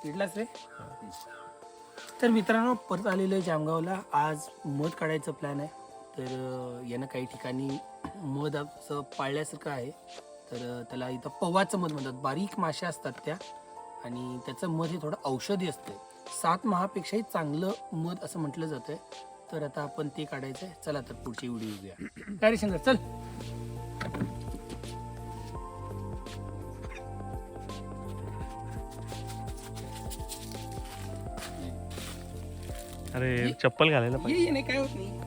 चिडलास रे. तर मित्रांनो परत आलेलं आहे जामगावला. आज मध काढायचं प्लॅन आहे. तर यानं काही ठिकाणी मध असं पाळल्यासारखं आहे. तर त्याला इथं पवाचं मध म्हणतात. बारीक माश्या असतात त्या आणि त्याचं मध हे थोडं औषधी असतं. 7 महापेक्षाही चांगलं मध असं म्हटलं जातं. तर आता आपण ते काढायचं आहे. चला तर पुढची व्हिडिओ बघूया. काय रे शंकर, चल. अरे चप्पल घालायला पाहिजे. ये नाही काय होत नाही.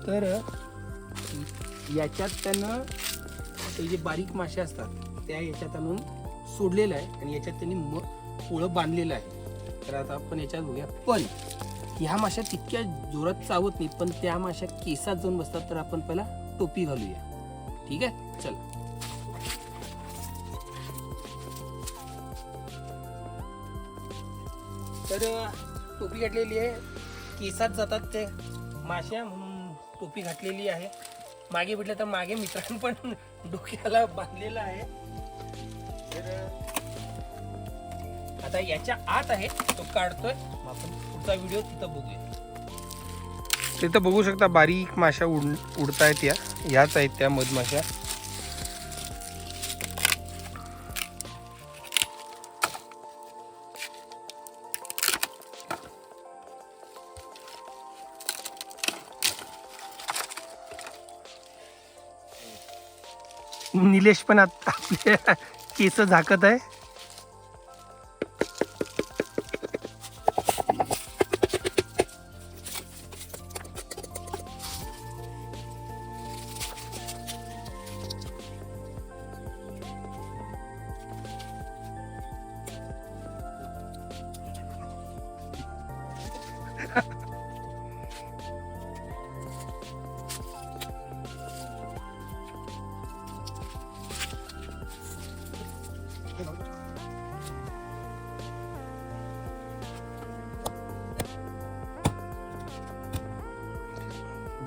तर याच्यात त्यानं ते जे बारीक मासे असतात त्या याच्यात आणून सोडलेलं आहे आणि याच्यात त्यांनी पोळं बांधलेलं आहे. तर आता आपण याच्यात बघूया. पण ह्या माश्या तितक्या जोरात चावत नाही, पण त्या माश्या केसात जाऊन बसतात. तर आपण पहिला टोपी घालूया. ठीक आहे, चला. तर टोपी घातलेली आहे. केसात जातात ते माश्या म्हणून टोपी घातलेली आहे. मागे भेटलं तर मागे मित्रांनी पण डोक्याला बांधलेलं आहे. तर आता याच्या आत आहे तो काढतोय. आपण पुढचा व्हिडिओ तिथं बघूया. तिथं बघू शकता बारीक माशा उडतायत. ह्याच आहेत त्या मधमाशा. निलेश पण आता आपले केस झाकत आहे.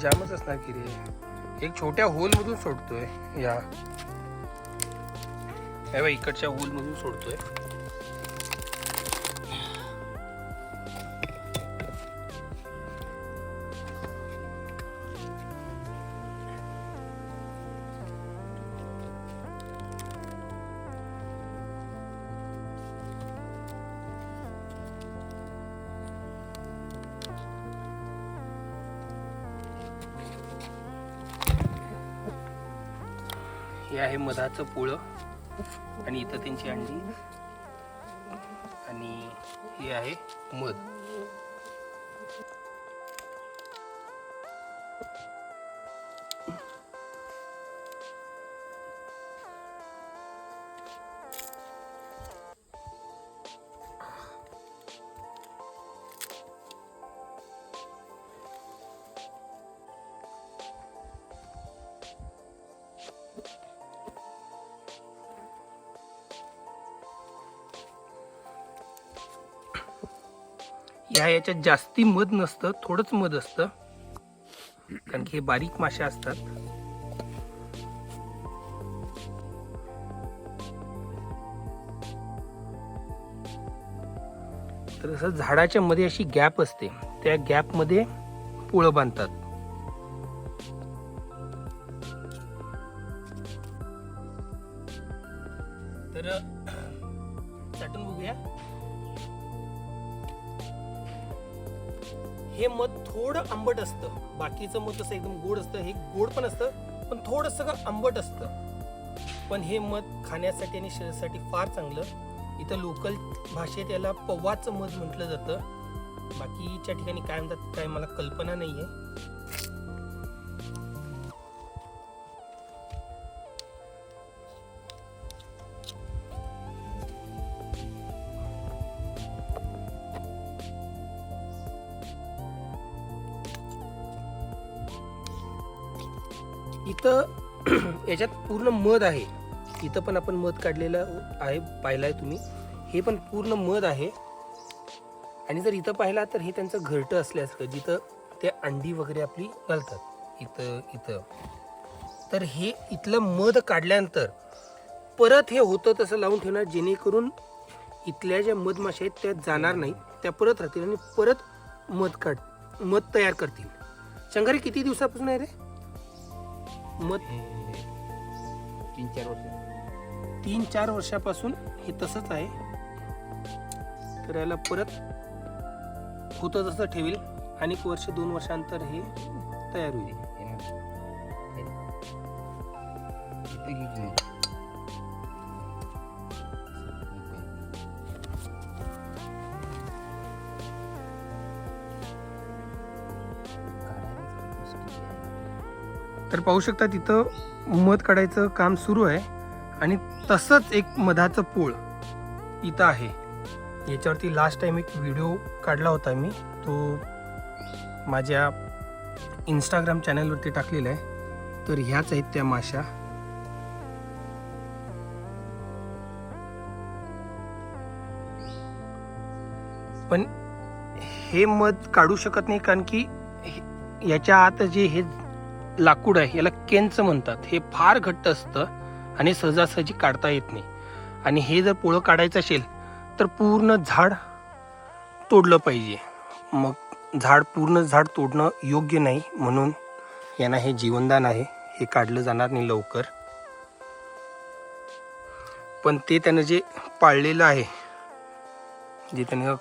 जामच असणार की रे. एक छोट्या होल मधून सोडतोय. या इकडच्या होल मधून सोडतोय. हे आहे मधाचं पोळं आणि इथं त्यांची अंडी आणि हे आहे मध. याच्यात जास्ती मध नसतं, थोडंच मध असतं कारण की हे बारीक माश्या असतात. तर असं झाडाच्या मध्ये अशी गॅप असते, त्या गॅप मध्ये पोळं बांधतात. तर चाटून बघूया. हे मध थोडं आंबट असतं. बाकीचं मध कसं एकदम गोड असतं, हे गोड पण असतं पण थोडं सगळं आंबट असतं. पण हे मध खाण्यासाठी आणि शरीरासाठी फार चांगलं. इथं लोकल भाषेत याला पवाचं मध म्हटलं जातं. बाकीच्या ठिकाणी काय म्हणतात काय मला कल्पना नाहीये. इथं याच्यात पूर्ण मध आहे. इथं पण आपण मध काढलेलं आहे, पाहिलाय तुम्ही. हे पण पूर्ण मध आहे. आणि जर इथं पाहिला तर हे त्यांचं घरटं असल्यासारखं, जिथं ते अंडी वगैरे आपली घालतात. इथं तर हे इथलं मध काढल्यानंतर परत हे होतं तसं लावून ठेवणार, जेणेकरून इथल्या ज्या मधमाशा आहेत त्या जाणार नाहीत, त्या परत राहतील आणि परत मध तयार करतील. शंकरी किती दिवसापासून आहे रे मध? 3-4 वर्ष. 3-4 वर्षापासून हे तसंच आहे. तर याला परत होतं तसं ठेवील आणि 1-2 वर्षांतर हे तयार होईल. तर पाहू शकता तिथं मध काढायचं काम सुरू आहे आणि तसंच एक मधाचं पोळ इथं आहे. याच्यावरती लास्ट टाइम एक व्हिडिओ काढला होता मी, तो माझ्या इंस्टाग्राम चॅनलवरती टाकलेला आहे. तर ह्याच आहेत त्या माशा. पण हे मध काढू शकत नाही, कारण की याच्या आत जे हे लाकूड आहे याला केंच म्हणतात. हे फार घट्ट असतं आणि सहजासहजी काढता येत नाही. आणि हे जर पोळं काढायचं असेल तर पूर्ण झाड तोडलं पाहिजे. मग पूर्ण झाड तोडणं योग्य नाही, म्हणून यांना हे जीवनदान आहे, हे काढलं जाणार नाही लवकर. पण ते त्यानं जे पाळलेलं आहे, जे त्यानं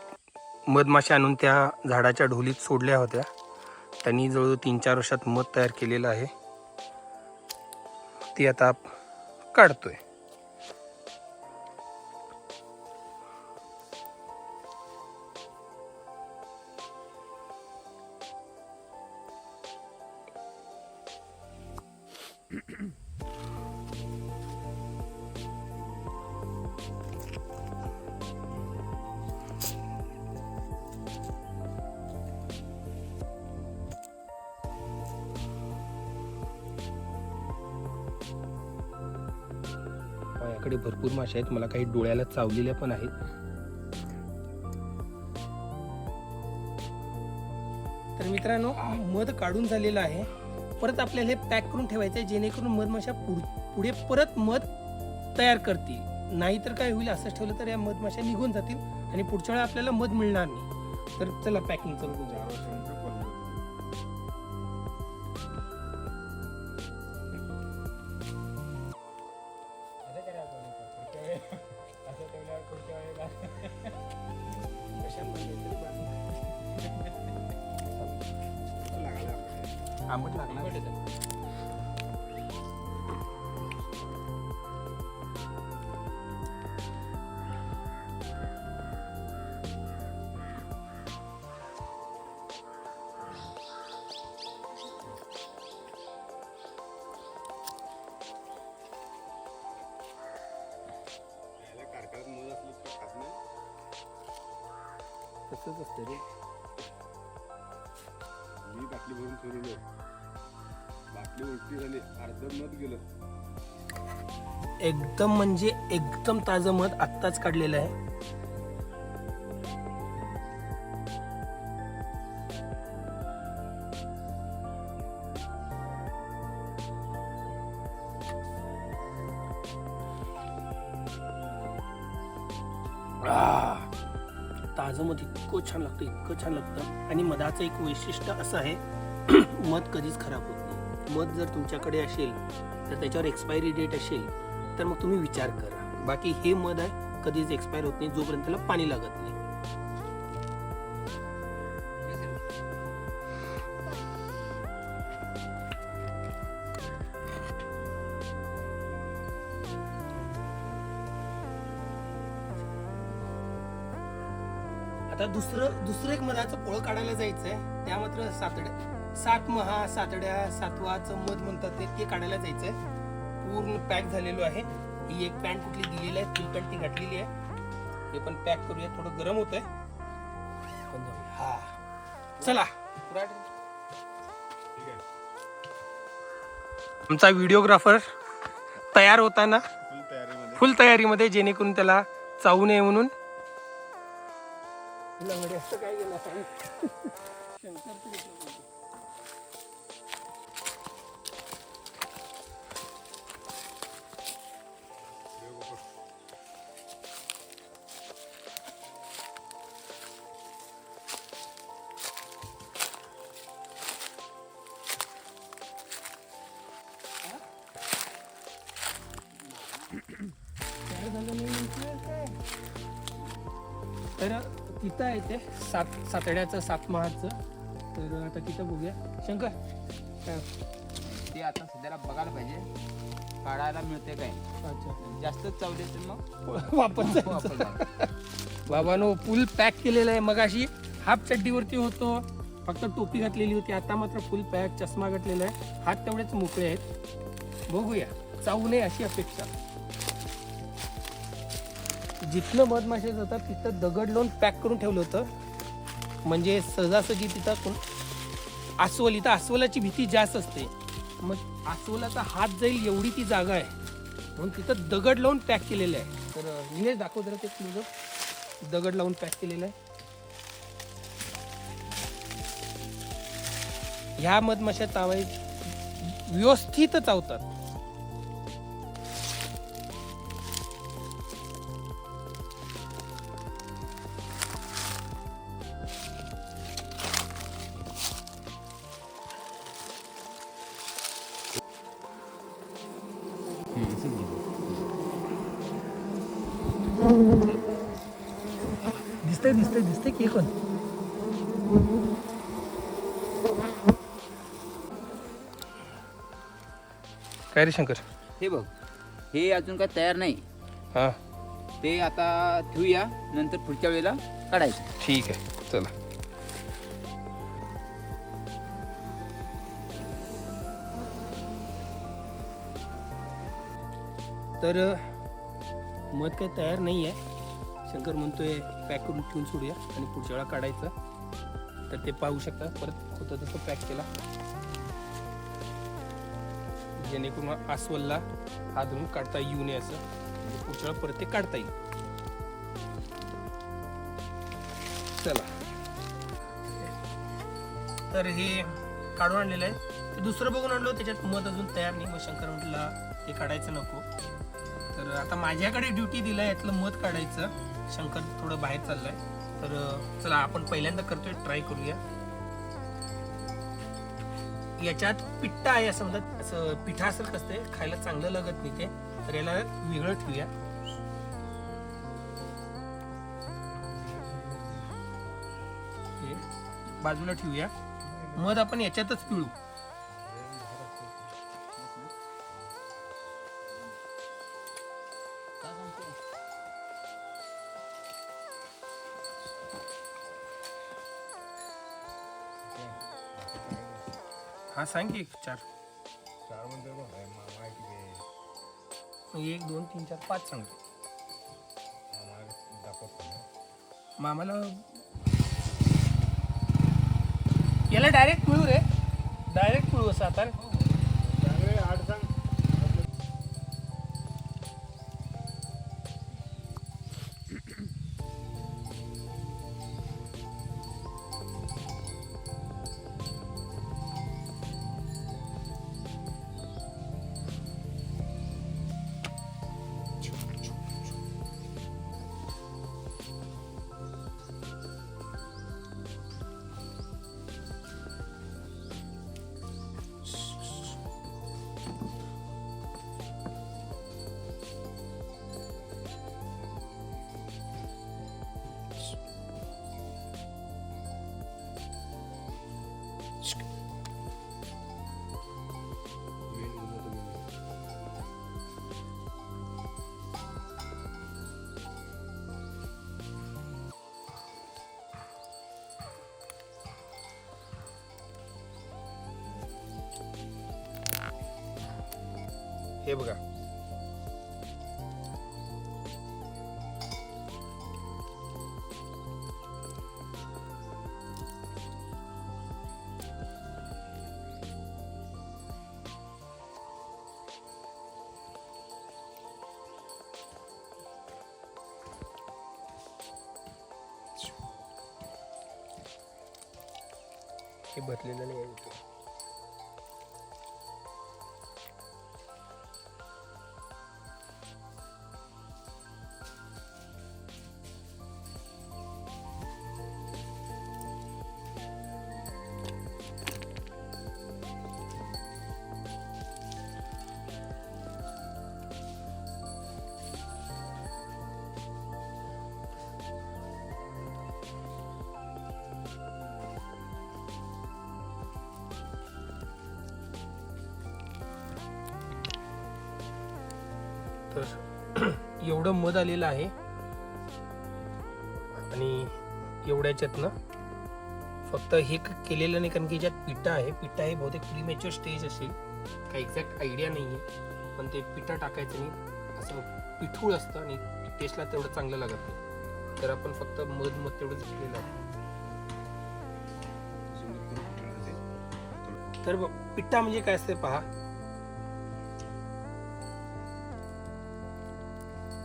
मधमाशा आणून त्या झाडाच्या ढोलीत सोडल्या होत्या, त्यांनी जवळजवळ 3-4 वर्षात मध तयार केलेलं आहे, ते आता काढतोय. माझ्याकडे भरपूर माशा आहेत, मला काही डोळ्याला चावलेल्या पण आहेत. तर मित्रांनो, मध काढून झालेलं आहे. परत आपल्याला हे पॅक करून ठेवायचं आहे, जेणेकरून मधमाशा पुढे परत मध तयार करतील. नाहीतर काय होईल, असंच ठेवलं तर या मधमाशा निघून जातील आणि पुढच्या वेळेला आपल्याला मध मिळणार नाही. तर चला पॅकिंग करू. आंबट लागला. तसंच असतं रे. मी बाटली भरून ठेवलेली, बाटली उलटी झाली, अर्ध मध गेलं. एकदम म्हणजे एकदम ताजं मध आत्ताच काढलेलं आहे. ताजं मध इतकं छान लागतं, इतकं छान लागतं. आणि मधाचं एक वैशिष्ट्य असं आहे, मध कधीच खराब होत नाही. मध जर तुमच्याकडे असेल तर त्याच्यावर एक्सपायरी डेट असेल तर मग तुम्ही विचार करा. बाकी हे मध आहे, कधीच एक्सपायर होत नाही जोपर्यंत त्याला पाणी लागत नाही. आता दुसरं एक मधाचं पोळ काढायला जायचंय. त्या मात्र 7वाचं मध म्हणतात ते काढायला जायचंय. पूर्ण पॅक झालेलो आहे. ही एक पॅन्ट कुठली दिलेली आहे, फुल पॅन्ट ती घातलेली आहे. हे पण पॅक करूया, थोडं गरम होतंय. हा चला. आमचा व्हिडिओग्राफर तयार होताना फुल तयारीमध्ये, जेणेकरून त्याला चावू नये म्हणून. काय गेला झालं नाही म्हणतोय काय. तर तिथं आहे ते सातड्याचं 7 महाचं. तर आता तिथं बघूया. शंकर काय? ते आता सध्याला बघायला पाहिजे काढायला मिळते काय. अच्छा जास्त चावले तर मग वापस वापस जाऊ. बाबानो फुल पॅक केलेलं आहे. मग अशी हाफ चड्डीवरती होतो, फक्त टोपी घातलेली होती. आता मात्र फुल पॅक, चष्मा घातलेला आहे, हात तेवढेच मोकळे आहेत. बघूया, चावू नये अशी अपेक्षा. जिथनं मधमाशा जातात तिथं दगड लावून पॅक करून ठेवलं होतं, म्हणजे सहजासहजी तिथं अस्वल, इथं अस्वलाची भीती जास्त असते. मग अस्वलाचा हात जाईल एवढी ती जागा आहे, म्हणून तिथं दगड लावून पॅक केलेलं आहे. तर निलेश दाखव जरा ते क्लोजअप. दगड लावून पॅक केलेलं आहे. ह्या मधमाशा चावाय व्यवस्थित चावतात. दिसतंय की कोण? काय रे शंकर? हे बघ, हे अजून काय तयार नाही. हा ते आता ठेवूया, नंतर पुढच्या वेळेला काढायचं. ठीक आहे, चला. तर मध काही तयार नाही आहे. शंकर म्हणतोय पॅक करून ठेवून सोडूया आणि पुढच्या वेळा काढायचं. तर ते पाहू शकता, परत होतं तसं पॅक केला, जेणेकरून अस्वलला हात धरून काढता येऊ नये असं. म्हणजे पुढच्या वेळा परत ते काढता येईल. चला, तर हे काढून आणलेलं आहे. ते दुसरं बघून आणलं, त्याच्यात मध अजून तयार नाही. मग शंकर म्हटला ते काढायचं नको. तर आता माझ्याकडे ड्युटी दिला यातलं मध काढायचं. शंकर थोडं बाहेर चाललाय. तर चला, आपण पहिल्यांदा करतोय, ट्राय करूया. याच्यात पिट्टा आहे असं म्हणतात, असं पिठासारखं असते, खायला चांगलं लागत नाही ते. तर याला वेगळं ठेवूया. हे बाजूला ठेवूया. मध आपण याच्यातच पिळू. हा सांग की 4 म्हणते बघ, माहिती घे. 1 2 3 4 5 सांगतो. दाखवतो ना. मामाला याला डायरेक्ट पिळू रे, डायरेक्ट पिळू असं आता. चांगले 8 सांग. हे बघा, हे भरलेलं नाही आहे इथे. एवढं मध आलेलं आहे आणि एवढ्याच्यातनं फक्त हे केलेलं नाही, कारण की ज्यात पिठा आहे, पिठा हे बहुतेक प्रीमॅच्युअर स्टेज असेल, काही एक्झॅक्ट आयडिया नाही आहे, पण ते पिठा टाकायचं नाही, असं पिठूळ असतं आणि टेस्टला तेवढं चांगलं लागत नाही. तर आपण फक्त मध तेवढंच घेतलेलं आहे. तर पिठा म्हणजे काय असते पहा,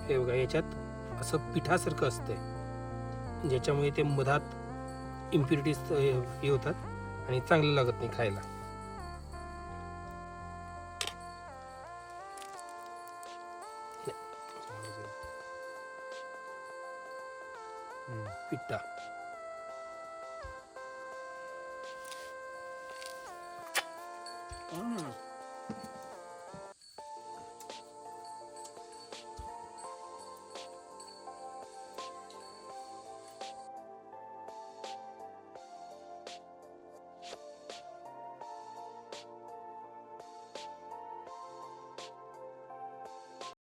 हे बघा याच्यात असं पिठासारखं असतंय, ज्याच्यामुळे ते मधात इम्प्युरिटीज हे होतात आणि चांगलं लागत नाही खायला. पिठा